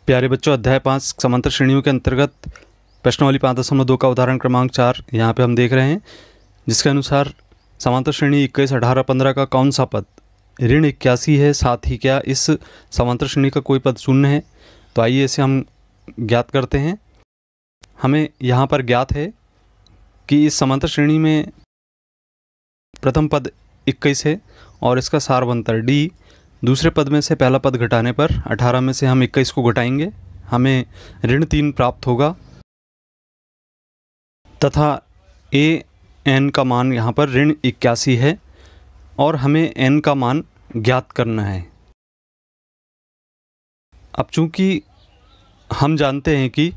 प्यारे बच्चों, अध्याय 5 समांतर श्रेणियों के अंतर्गत प्रश्नावली 5.2 का उदाहरण क्रमांक 4 यहाँ पे हम देख रहे हैं, जिसके अनुसार समांतर श्रेणी 21, 18, 15 का कौन सा पद ऋण 81 है, साथ ही क्या इस समांतर श्रेणी का कोई पद शून्य है। तो आइए इसे हम ज्ञात करते हैं। हमें यहाँ पर ज्ञात है कि इस समांतर श्रेणी में प्रथम पद 21 है और इसका सारवंतर डी। दूसरे पद में से पहला पद घटाने पर 18 में से हम 21 को घटाएंगे, हमें ऋण 3 प्राप्त होगा तथा ए एन का मान यहाँ पर ऋण 81 है और हमें एन का मान ज्ञात करना है। अब चूंकि हम जानते हैं कि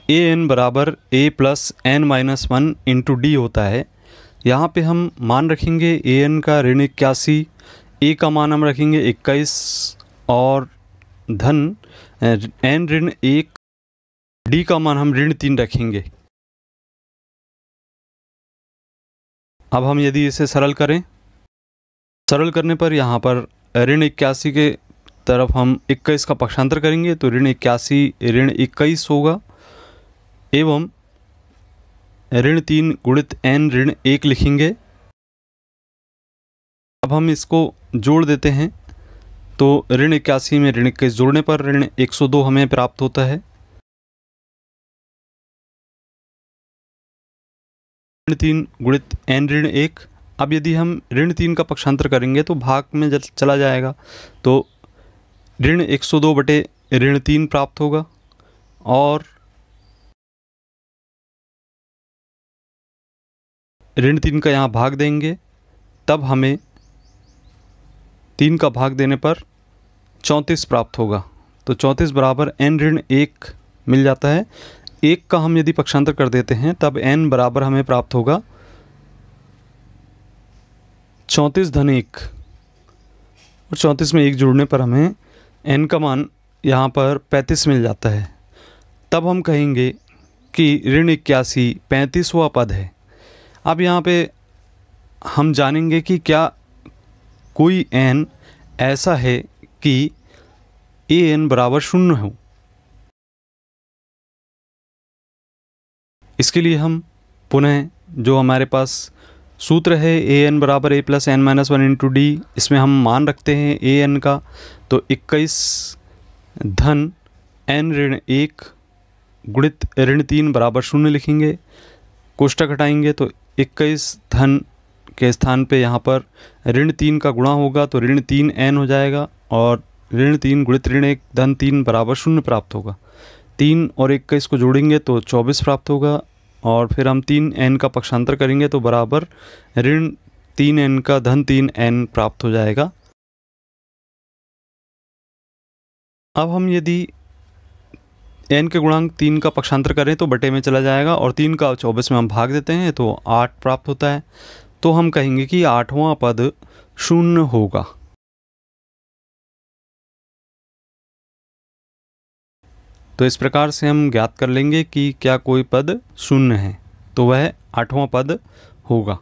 ए एन बराबर a plus n minus 1 into d होता है, यहाँ पे हम मान रखेंगे ए एन का ऋण 81, ए का मान हम रखेंगे 21 और धन एन ऋण 1, डी का मान हम ऋण 3 रखेंगे। अब हम यदि इसे सरल करने पर यहाँ पर ऋण 81 के तरफ हम 21 का पक्षांतर करेंगे तो ऋण 81 ऋण 21 होगा एवं ऋण 3 गुणित एन ऋण 1 लिखेंगे। अब हम इसको जोड़ देते हैं तो ऋण 81 में ऋण 21 जोड़ने पर ऋण 102 हमें प्राप्त होता है। ऋण 3 गुणित एन ऋण 1। अब यदि हम ऋण 3 का पक्षांतर करेंगे तो भाग में चला जाएगा, तो ऋण 102 बटे ऋण 3 प्राप्त होगा और ऋण 3 का यहाँ भाग देंगे, तब हमें 3 का भाग देने पर 34 प्राप्त होगा। तो 34 बराबर एन ऋण 1 मिल जाता है। 1 का हम यदि पक्षांतर कर देते हैं तब एन बराबर हमें प्राप्त होगा 34 धन 1 और 34 में 1 जोड़ने पर हमें एन का मान यहाँ पर 35 मिल जाता है। तब हम कहेंगे कि ऋण 81 35वां पद है। अब यहाँ पे हम जानेंगे कि क्या कोई एन ऐसा है कि ए एन बराबर 0 हो। इसके लिए हम पुनः जो हमारे पास सूत्र है ए एन बराबर a plus n minus 1 into d, इसमें हम मान रखते हैं ए एन का, तो 21 धन एन ऋण 1 गुणित ऋण 3 बराबर 0 लिखेंगे। कोष्ठक हटाएंगे तो 21 धन के स्थान पे यहाँ पर ऋण 3 का गुणा होगा तो ऋण 3 एन हो जाएगा और ऋण 3 गुणित ऋण 1 धन 3 बराबर 0 प्राप्त होगा। 3 और 21 को जोड़ेंगे तो 24 प्राप्त होगा और फिर हम 3 एन का पक्षांतर करेंगे तो बराबर ऋण 3 एन का धन 3 एन प्राप्त हो जाएगा। अब हम यदि एन के गुणांक 3 का पक्षांतर करें तो बटे में चला जाएगा और 3 का 24 में हम भाग देते हैं तो 8 प्राप्त होता है। तो हम कहेंगे कि 8वां पद 0 होगा। तो इस प्रकार से हम ज्ञात कर लेंगे कि क्या कोई पद 0 है, तो वह 8वां पद होगा।